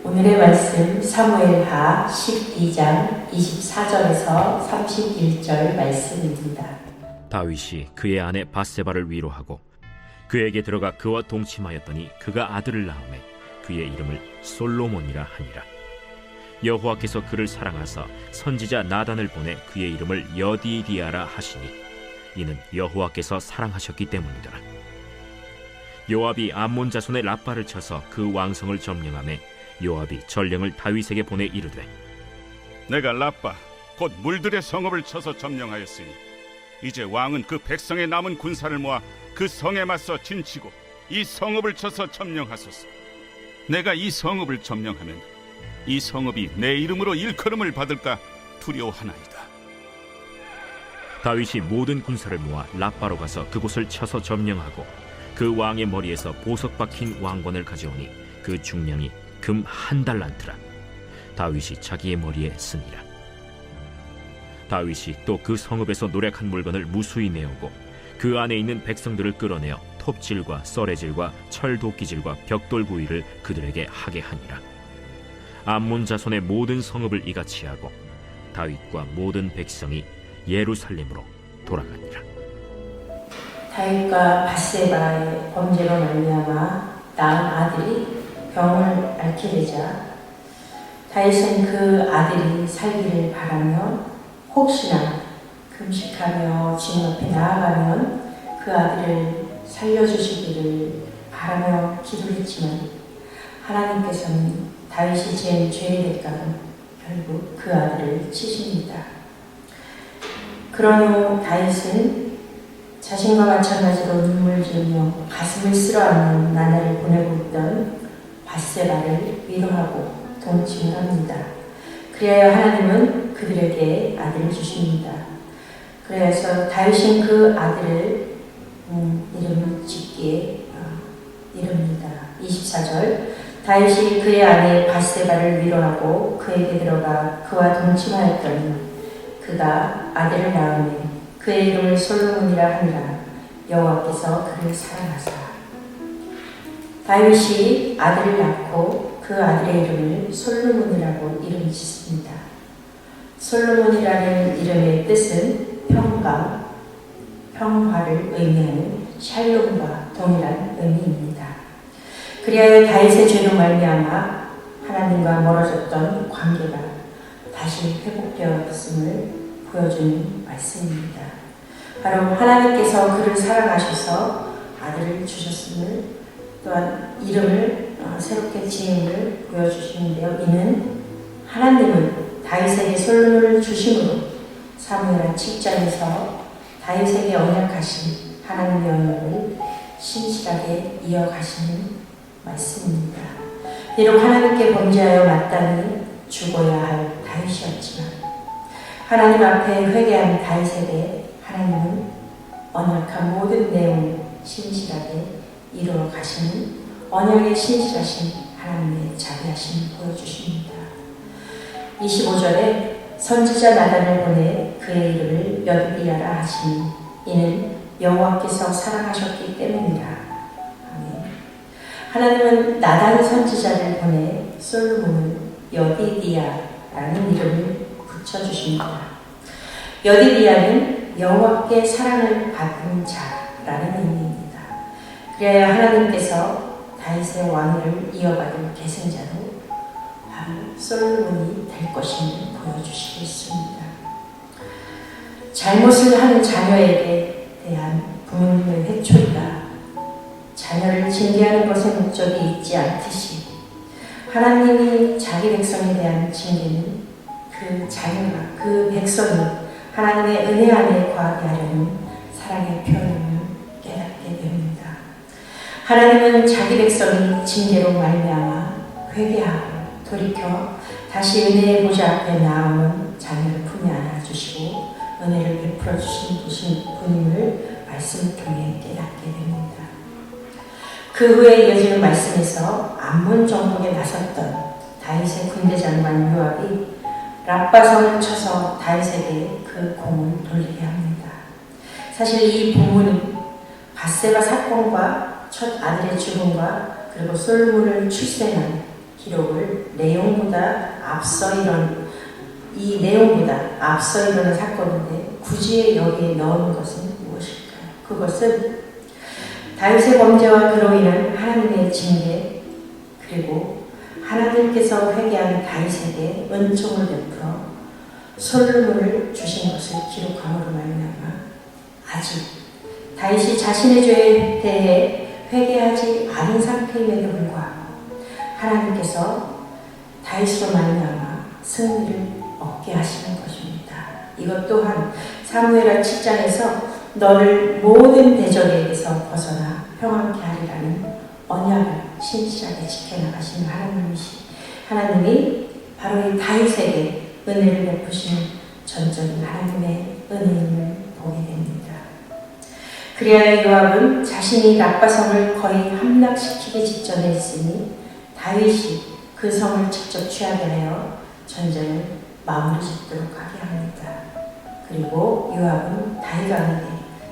오늘의 말씀 사무엘하 12장 24절에서 31절 말씀입니다. 다윗이 그의 아내 밧세바를 위로하고 그에게 들어가 그와 동침하였더니 그가 아들을 낳음에 그의 이름을 솔로몬이라 하니라. 여호와께서 그를 사랑하사 선지자 나단을 보내 그의 이름을 여디디아라 하시니 이는 여호와께서 사랑하셨기 때문이더라. 요압이 암몬 자손의 랍바를 쳐서 그 왕성을 점령하매 요압이 전령을 다윗에게 보내 이르되 내가 랍바 곧 물들의 성읍을 쳐서 점령하였으니 이제 왕은 그 백성의 남은 군사를 모아 그 성에 맞서 진치고 이 성읍을 쳐서 점령하소서. 내가 이 성읍을 점령하면 이 성읍이 내 이름으로 일컬음을 받을까 두려워하나이다. 다윗이 모든 군사를 모아 랍바로 가서 그곳을 쳐서 점령하고 그 왕의 머리에서 보석 박힌 왕관을 가져오니 그 중량이 금 1달란트라. 다윗이 자기의 머리에 쓰니라. 다윗이 또 그 성읍에서 노략한 물건을 무수히 내오고 그 안에 있는 백성들을 끌어내어 톱질과 썰애질과 철도끼질과 벽돌구이를 그들에게 하게 하니라. 암몬 자손의 모든 성읍을 이같이 하고 다윗과 모든 백성이 예루살렘으로 돌아가니라. 다윗과 밧세바의 범죄로 말미암아 낳은 아들이 병을 앓게 되자 다윗은 그 아들이 살기를 바라며 혹시나 금식하며 주님 앞에 나아가면 그 아들을 살려주시기를 바라며 기도했지만 하나님께서는 다윗이 지은 죄의 대가로 결국 그 아들을 치십니다. 그런 후 다윗은 자신과 마찬가지로 눈물 지으며 가슴을 쓸어안는 나날을 보내고 있던 밧세바를 위로하고 동침을 합니다. 그리하여 하나님은 그들에게 아들을 주십니다. 그래서 다윗은 그 아들을 이름을 짓기에 이릅니다. 24절 다윗이 그의 아내 밧세바를 위로하고 그에게 들어가 그와 동침하였더니 그가 아들을 낳으며 그의 이름을 솔로몬이라 하니라. 여호와께서 그를 사랑하사. 다윗이 아들을 낳고 그 아들의 이름을 솔로몬이라고 이름 짓습니다. 솔로몬이라는 이름의 뜻은 평강, 평화를 의미하는 샬롬과 동일한 의미입니다. 그리하여 다윗의 죄로 말미암아 하나님과 멀어졌던 관계가 다시 회복되었음을 보여주는 말씀입니다. 바로 하나님께서 그를 사랑하셔서 아들을 주셨음을 또한 이름을 새롭게 지음을 보여주시는데요. 이는 하나님은 다윗에게 솔로몬을 주심으로 사무엘하 7장에서 다윗에게 언약하신 하나님의 언약을 신실하게 이어가시는 말씀입니다. 비록 하나님께 범죄하여 마땅히 죽어야 할 다윗이었지만 하나님 앞에 회개한 다윗에게 하나님은 언약한 모든 내용을 신실하게 이루어 가시는 언약의 신실하신 하나님의 자비하심을 보여주십니다. 25절에 선지자 나단을 보내 그의 이름을 여디디아라 하시니 이는 여호와께서 사랑하셨기 때문이라. 아멘. 하나님은 나단 선지자를 보내 솔로몬을 여디디아라는 이름을 붙여주십니다. 여디디아는 여호와께 사랑을 받은 자라는 의미입니다. 그래야 하나님께서 다윗의 왕위를 이어받을 계승자로 바로 솔로몬이 될 것임을 보여주시겠습니다. 잘못을 한 자녀에게 대한 부모님의 회초리가 자녀를 징계하는 것에 목적이 있지 않듯이 하나님이 자기 백성에 대한 징계는 그 자녀가 그 백성이 하나님의 은혜 안에 거하게 하려는 사랑의 표현을 깨닫게 됩니다. 하나님은 자기 백성이 징계로 말미암아 회개하고 돌이켜 다시 은혜의 보좌 앞에 나오는 자녀를 품에 안아주시고 은혜를 베풀어 주신 분임을 말씀을 통해 깨닫게 됩니다. 그 후에 이어지는 말씀에서 암몬 정복에 나섰던 다윗의 군대 장관 요압이 랍바성을 쳐서 다윗에게 그 공을 돌리게 합니다. 사실 이 본문은 밧세바 사건과 첫 아들의 죽음과 그리고 솔로몬을 출생한 기록을 이 내용보다 앞서 일어난 사건인데 굳이 여기에 넣은 것은 무엇일까요? 그것은 다윗의 범죄와 그로 인한 하나님의 징계, 그리고 하나님께서 회개한 다윗에게 은총을 베풀어 솔로몬을 주신 것을 기록함으로 말미암아 아직 다윗이 자신의 죄에 대해 회개하지 않은 상태임에도 불구하고 하나님께서 다윗으로 말미암아 승리를 얻게 하시는 것입니다. 이것 또한 사무엘하 7장에서 너를 모든 대적에게서 벗어나 평안케 하리라는 언약을 신실하게 지켜나가시는 하나님이 바로 이 다윗에게 은혜를 베푸시는 전적인 하나님의 은혜임을 보게 됩니다. 그리하여 요압은 자신이 라빠 성을 거의 함락시키기 직전에 있으니 다윗이 그 성을 직접 취하게 하여 전쟁을 마무리 짓도록 하게 합니다. 그리고 요압은 다윗 왕에게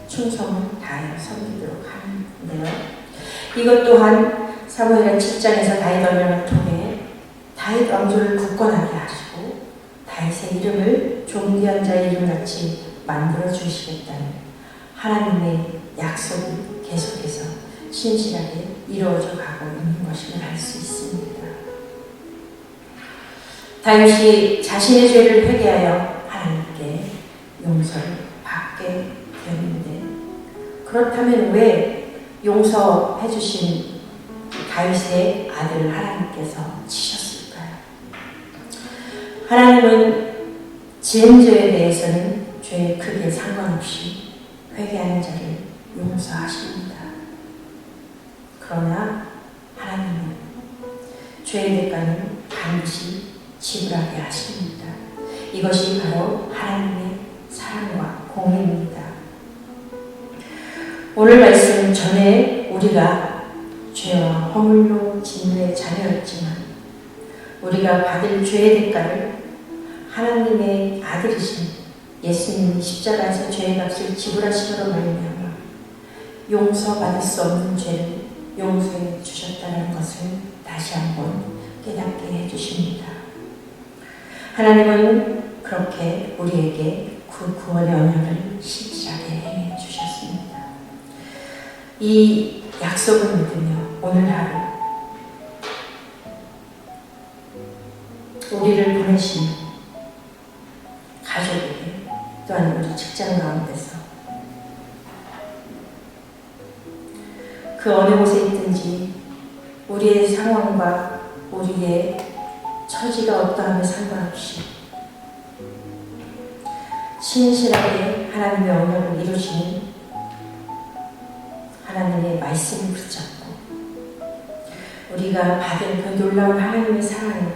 충성을 다하여 섬기도록 하는데요. 이것 또한 사무엘하 7장에서 다윗 언약을 통해 다윗 왕조를 굳건하게 하시고 다윗의 이름을 존귀한 자의 이름같이 만들어 주시겠다는 하나님의 약속이 계속해서 신실하게 이루어져 가고 있는 것임을 알 수 있습니다. 다윗이 자신의 죄를 회개하여 하나님께 용서를 받게 되었는데, 그렇다면 왜 용서해 주신 다윗의 아들을 하나님께서 치셨을까요? 하나님은 지은 죄에 대해서는 죄의 크기에 상관없이 회개하는 자를 용서하십니다. 그러나 하나님은 죄의 대가는 반드시 지불하게 하십니다. 이것이 바로 하나님의 사랑과 공의입니다. 오늘 말씀 전에 우리가 죄와 허물로 진노의 자녀였지만 우리가 받을 죄의 대가를 하나님의 아들이신 예수님이 십자가에서 죄의 값을 지불하심으로 말미암아 용서받을 수 없는 죄를 용서해 주셨다는 것을 다시 한번 깨닫게 해주십니다. 하나님은 그렇게 우리에게 그 구원의 언약을 신실하게 행해 주셨습니다. 이 약속을 믿으며 오늘 하루 우리를 보내신 가족에게, 또한 우리 직장 가운데서 그 어느 곳에 있든지 우리의 상황과 우리의 처지가 어떠함에 상관없이 신실하게 하나님의 언약을 이루시는 하나님의 말씀을 붙잡고 우리가 받은 그 놀라운 하나님의 사랑을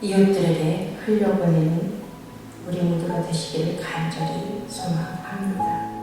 이웃들에게 흘려보내는 우리 모두가 되시기를 간절히 소망합니다.